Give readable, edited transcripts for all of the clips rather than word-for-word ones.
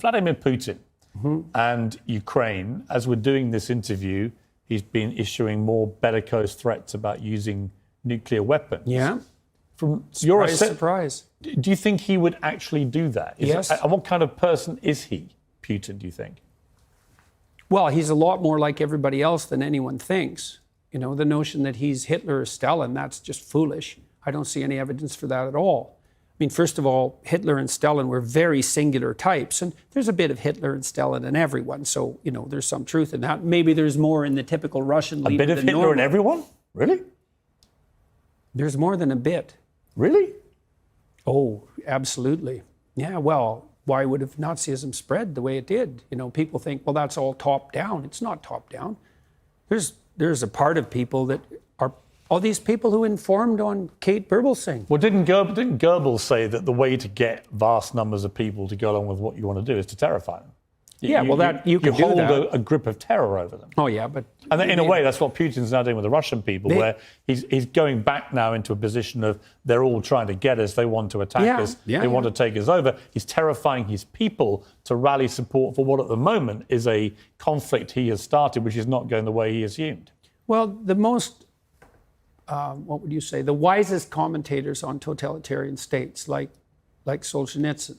Vladimir Putin and Ukraine, as we're doing this interview, he's been issuing more bellicose threats about using nuclear weapons. Yeah. From Surprise. Do you think he would actually do that? Yes. And what kind of person is he, Putin, do you think? Well, he's a lot more like everybody else than anyone thinks. You know, the notion that he's Hitler or Stalin, that's just foolish. I don't see any evidence for that at all. I mean, first of all, Hitler and Stalin were very singular types, and there's a bit of Hitler and Stalin in everyone. So, you know, there's some truth in that. Maybe there's more in the typical Russian leader. A bit of Hitler normal. in everyone? Really? There's more than a bit. Really? Oh, absolutely. Yeah, well, why would have Nazism spread the way it did? You know, people think, well, that's all top down. It's not top down. There's a part of people that are all these people who informed on Kate Birbelsing. Well, didn't Goebbels say that the way to get vast numbers of people to go along with what you want to do is to terrify them? You can do that. hold a grip of terror over them. Oh, yeah, but... And in a way, that's what Putin's now doing with the Russian people, where he's going back now into a position of they're all trying to get us, they want to attack us, they want to take us over. He's terrifying his people to rally support for what at the moment is a conflict he has started, which is not going the way he assumed. Well, the most, what would you say, the wisest commentators on totalitarian states, like Solzhenitsyn,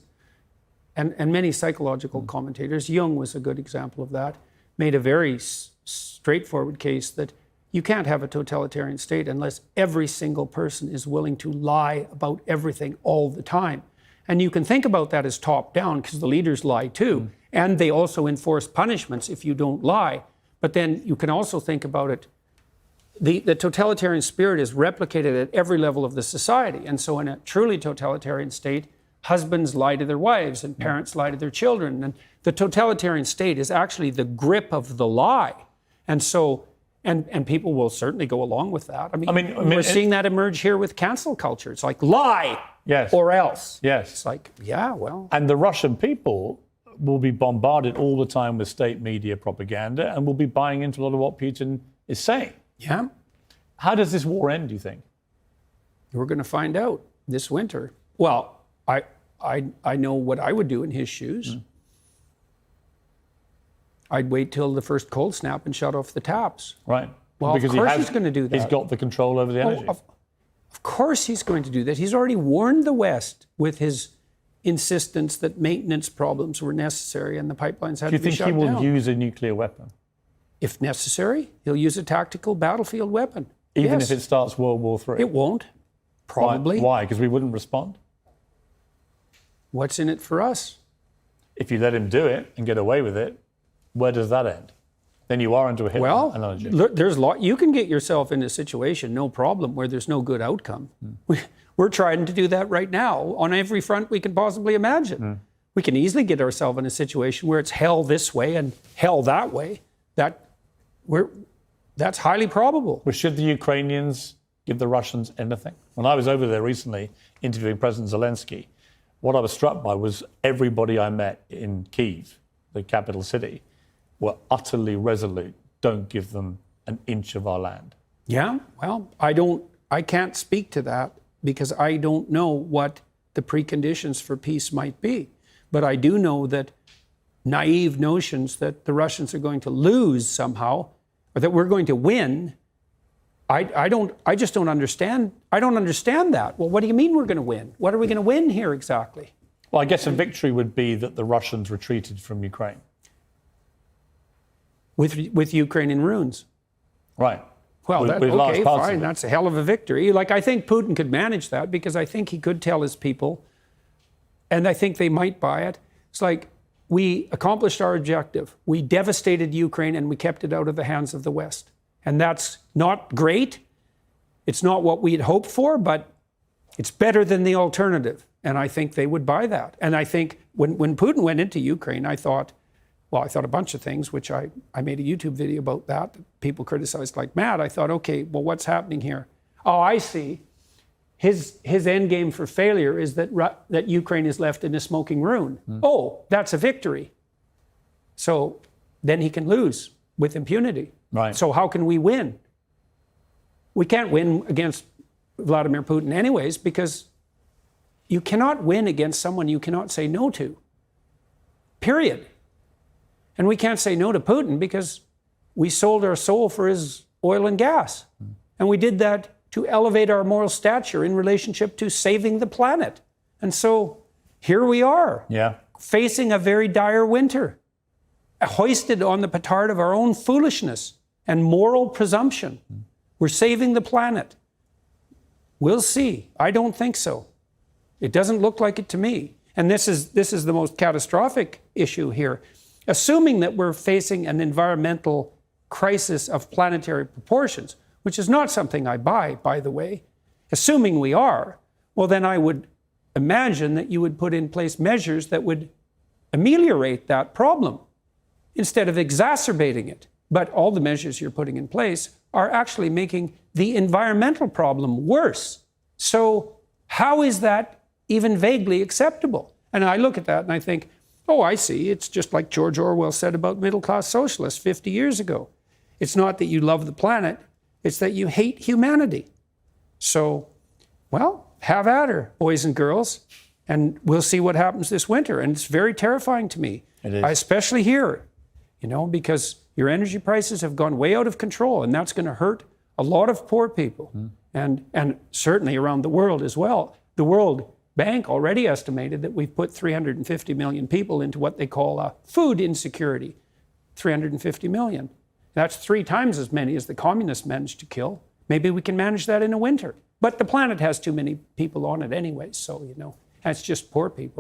and many psychological commentators, Jung was a good example of that, made a very straightforward case that you can't have a totalitarian state unless every single person is willing to lie about everything all the time. And you can think about that as top down because the leaders lie too. And they also enforce punishments if you don't lie. But then you can also think about it, the totalitarian spirit is replicated at every level of the society. And so in a truly totalitarian state, husbands lie to their wives and parents lie to their children. And the totalitarian state is actually the grip of the lie. And so, and people will certainly go along with that. I mean we're seeing that emerge here with cancel culture. It's like lie or else. Yes. It's like, yeah, well. And the Russian people will be bombarded all the time with state media propaganda and will be buying into a lot of what Putin is saying. Yeah. How does this war end, do you think? We're going to find out this winter. Well, I know what I would do in his shoes. I'd wait till the first cold snap and shut off the taps. Right. Well, because of course he's going to do that. He's got the control over the energy. Of course he's going to do that. He's already warned the West with his insistence that maintenance problems were necessary and the pipelines had to be shut down. Do you think he will use a nuclear weapon? If necessary, he'll use a tactical battlefield weapon. Even if it starts World War III? It won't. Probably. Why? Because we wouldn't respond? What's in it for us? If you let him do it and get away with it, where does that end? Then you are into a Hitler analogy. There's you can get yourself in a situation, no problem, where there's no good outcome. We're trying to do that right now on every front we can possibly imagine. We can easily get ourselves in a situation where it's hell this way and hell that way. That's highly probable. But should the Ukrainians give the Russians anything? When I was over there recently interviewing President Zelensky, what I was struck by was everybody I met in Kyiv, the capital city, were utterly resolute. Don't give them an inch of our land. Yeah, well, I can't speak to that because I don't know what the preconditions for peace might be. But I do know that naive notions that the Russians are going to lose somehow, or that we're going to win, I just don't understand. I don't understand that. Well, what do you mean we're going to win? What are we going to win here exactly? Well, I guess a victory would be that the Russians retreated from Ukraine. With Ukraine in ruins. Right. Well, okay, fine. That's a hell of a victory. Like, I think Putin could manage that because I think he could tell his people, and I think they might buy it. It's like, we accomplished our objective. We devastated Ukraine and we kept it out of the hands of the West. And that's not great. It's not what we had hoped for, but it's better than the alternative. And I think they would buy that. And I think when Putin went into Ukraine, I thought a bunch of things, which I made a YouTube video about that. People criticized like mad. I thought, okay, well, what's happening here? Oh, I see. His end game for failure is that Ukraine is left in a smoking ruin. Oh, that's a victory. So then he can lose with impunity. Right. So how can we win? We can't win against Vladimir Putin anyways, because you cannot win against someone you cannot say no to. period. And we can't say no to Putin because we sold our soul for his oil and gas. And we did that to elevate our moral stature in relationship to saving the planet. And so here we are, facing a very dire winter, hoisted on the petard of our own foolishness and moral presumption. We're saving the planet. We'll see. I don't think so. It doesn't look like it to me. And this is the most catastrophic issue here. Assuming that we're facing an environmental crisis of planetary proportions, which is not something I buy, by the way, assuming we are, well, then I would imagine that you would put in place measures that would ameliorate that problem instead of exacerbating it. But all the measures you're putting in place are actually making the environmental problem worse. So how is that even vaguely acceptable? And I look at that and I think, oh, I see. It's just like George Orwell said about middle-class socialists 50 years ago. It's not that you love the planet, it's that you hate humanity. So, well, have at her, boys and girls, and we'll see what happens this winter. And it's very terrifying to me. It is. Especially here, because your energy prices have gone way out of control, and that's going to hurt a lot of poor people, and certainly around the world as well. The World Bank already estimated that we've put 350 million people into what they call food insecurity. 350 million. That's 3 times as many as the communists managed to kill. Maybe we can manage that in a winter. But the planet has too many people on it anyway, so, that's just poor people.